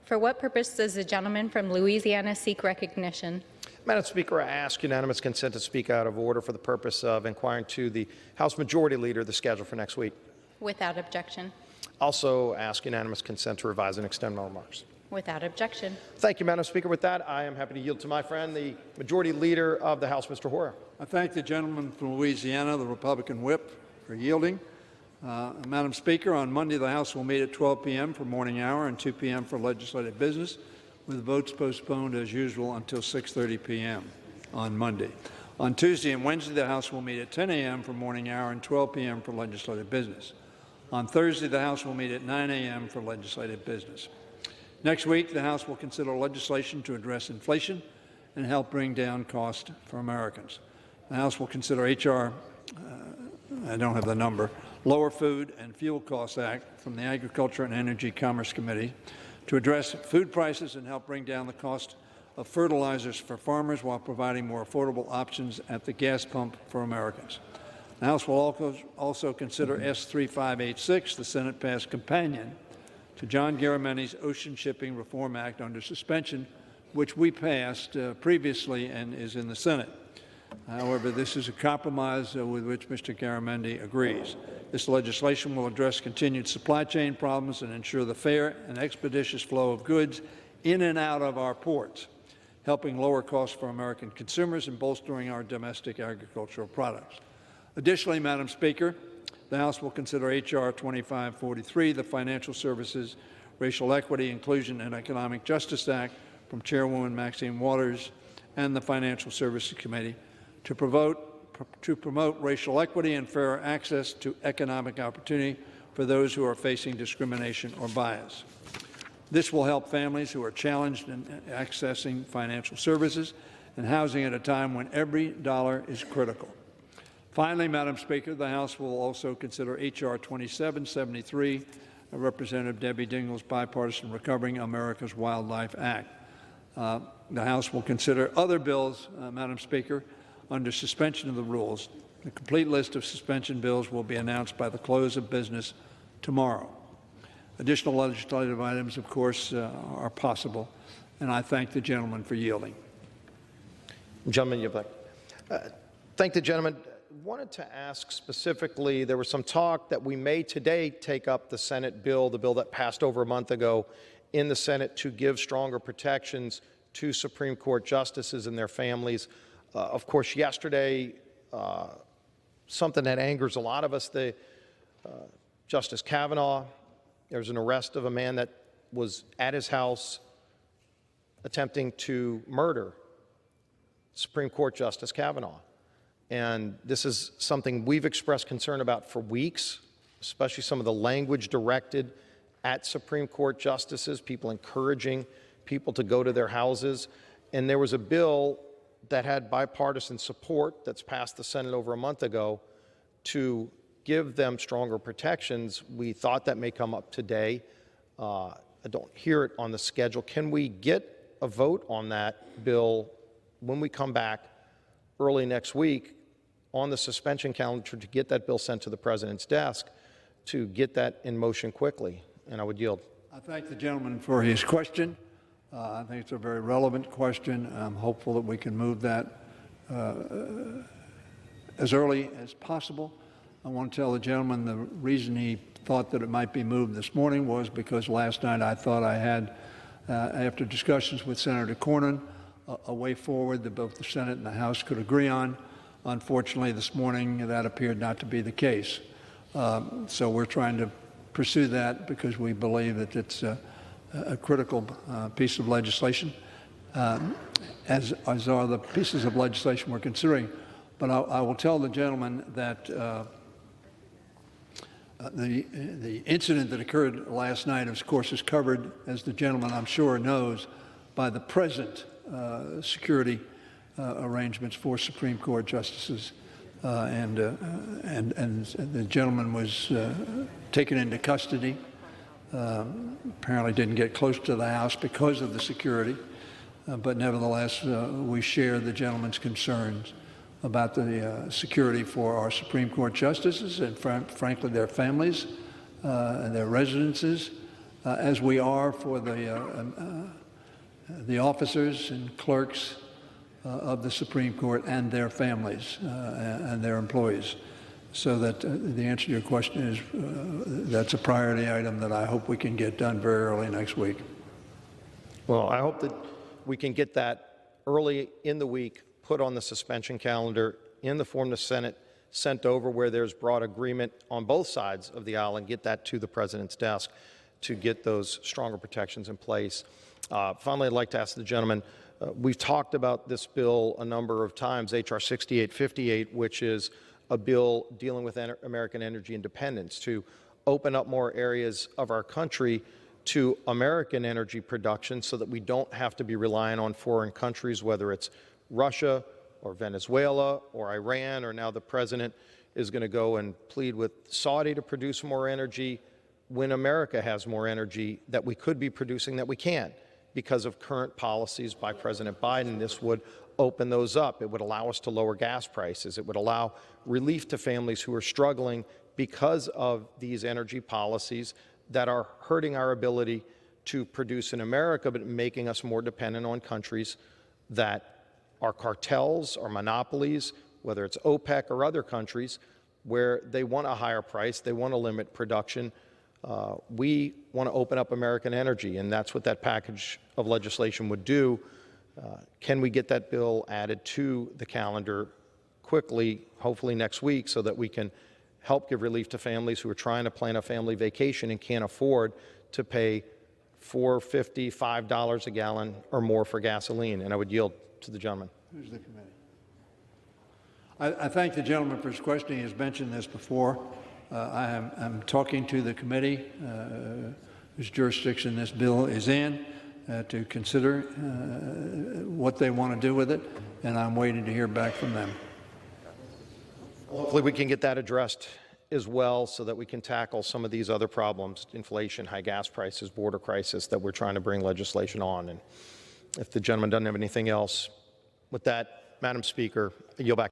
For what purpose does the gentleman from Louisiana seek recognition? Madam Speaker, I ask unanimous consent to speak out of order for the purpose of inquiring to the House Majority Leader the schedule for next week. Without objection. Also ask unanimous consent to revise and extend my remarks. Without objection. Thank you, Madam Speaker. With that, I am happy to yield to my friend, the Majority Leader of the House, Mr. Hoyer. I thank the gentleman from Louisiana, the Republican whip, for yielding. Madam Speaker, on Monday, the House will meet at 12 p.m. for morning hour and 2 p.m. for legislative business, with votes postponed as usual until 6:30 p.m. on Monday. On Tuesday and Wednesday, the House will meet at 10 a.m. for morning hour and 12 p.m. for legislative business. On Thursday, the House will meet at 9 a.m. for legislative business. Next week, the House will consider legislation to address inflation and help bring down costs for Americans. The House will consider H.R. I don't have the number, Lower Food and Fuel Costs Act from the Agriculture and Energy Commerce Committee to address food prices and help bring down the cost of fertilizers for farmers while providing more affordable options at the gas pump for Americans. The House will also consider S. 3586, the Senate-passed companion to John Garamendi's Ocean Shipping Reform Act under suspension, which we passed previously and is in the Senate. However, this is a compromise with which Mr. Garamendi agrees. This legislation will address continued supply chain problems and ensure the fair and expeditious flow of goods in and out of our ports, helping lower costs for American consumers and bolstering our domestic agricultural products. Additionally, Madam Speaker, the House will consider H.R. 2543, the Financial Services, Racial Equity, Inclusion, and Economic Justice Act from Chairwoman Maxine Waters and the Financial Services Committee to promote racial equity and fair access to economic opportunity for those who are facing discrimination or bias. This will help families who are challenged in accessing financial services and housing at a time when every dollar is critical. Finally, Madam Speaker, the House will also consider H.R. 2773, Representative Debbie Dingell's Bipartisan Recovering America's Wildlife Act. The House will consider other bills, Madam Speaker, under suspension of the rules. The complete list of suspension bills will be announced by the close of business tomorrow. Additional legislative items, of course, are possible, and I thank the gentleman for yielding. Gentleman, you thank the gentleman. Wanted to ask specifically, there was some talk that we may today take up the Senate bill, the bill that passed over a month ago in the Senate to give stronger protections to Supreme Court justices and their families. Of course, yesterday, something that angers a lot of us, Justice Kavanaugh, there was an arrest of a man that was at his house attempting to murder Supreme Court Justice Kavanaugh. And this is something we've expressed concern about for weeks, especially some of the language directed at Supreme Court justices, people encouraging people to go to their houses. And there was a bill that had bipartisan support that's passed the Senate over a month ago to give them stronger protections. We thought that may come up today. I don't hear it on the schedule. Can we get a vote on that bill when we come back early next week on the suspension calendar to get that bill sent to the President's desk to get that in motion quickly? And I would yield. I thank the gentleman for his question. I think it's a very relevant question. I'm hopeful that we can move that as early as possible. I want to tell the gentleman the reason he thought that it might be moved this morning was because last night I thought I had, after discussions with Senator Cornyn, a way forward that both the Senate and the House could agree on. Unfortunately, this morning that appeared not to be the case. So we're trying to pursue that because we believe that it's a critical piece of legislation, as are the pieces of legislation we're considering. But I will tell the gentleman that the incident that occurred last night, of course, is covered, as the gentleman I'm sure knows, by the present security arrangements for Supreme Court justices, and the gentleman was taken into custody. Apparently didn't get close to the House because of the security, but nevertheless we share the gentleman's concerns about the security for our Supreme Court justices and frankly their families and their residences, as we are for the officers and clerks of the Supreme Court and their families and their employees. So that the answer to your question is that's a priority item that I hope we can get done very early next week. Well, I hope that we can get that early in the week, put on the suspension calendar in the form the Senate sent over, where there's broad agreement on both sides of the aisle, and get that to the president's desk to get those stronger protections in place. Finally, I'd like to ask the gentleman, we've talked about this bill a number of times, H.R. 6858, which is a bill dealing with American energy independence, to open up more areas of our country to American energy production so that we don't have to be relying on foreign countries, whether it's Russia or Venezuela or Iran, or now the president is going to go and plead with Saudi to produce more energy when America has more energy that we could be producing that we can't because of current policies by President Biden. This would open those up. It would allow us to lower gas prices. It would allow relief to families who are struggling because of these energy policies that are hurting our ability to produce in America, but making us more dependent on countries that are cartels or monopolies, whether it's OPEC or other countries, where they want a higher price, they want to limit production. We want to open up American energy, and that's what that package of legislation would do. Can we get that bill added to the calendar quickly, hopefully next week, so that we can help give relief to families who are trying to plan a family vacation and can't afford to pay $4.50, $5 a gallon or more for gasoline? And I would yield to the gentleman. Who's the committee? I thank the gentleman for his question. He has mentioned this before. I'm talking to the committee whose jurisdiction this bill is in to consider what they want to do with it, and I'm waiting to hear back from them. Hopefully we can get that addressed as well so that we can tackle some of these other problems, inflation, high gas prices, border crisis, that we're trying to bring legislation on. And if the gentleman doesn't have anything else, with that, Madam Speaker, I yield back.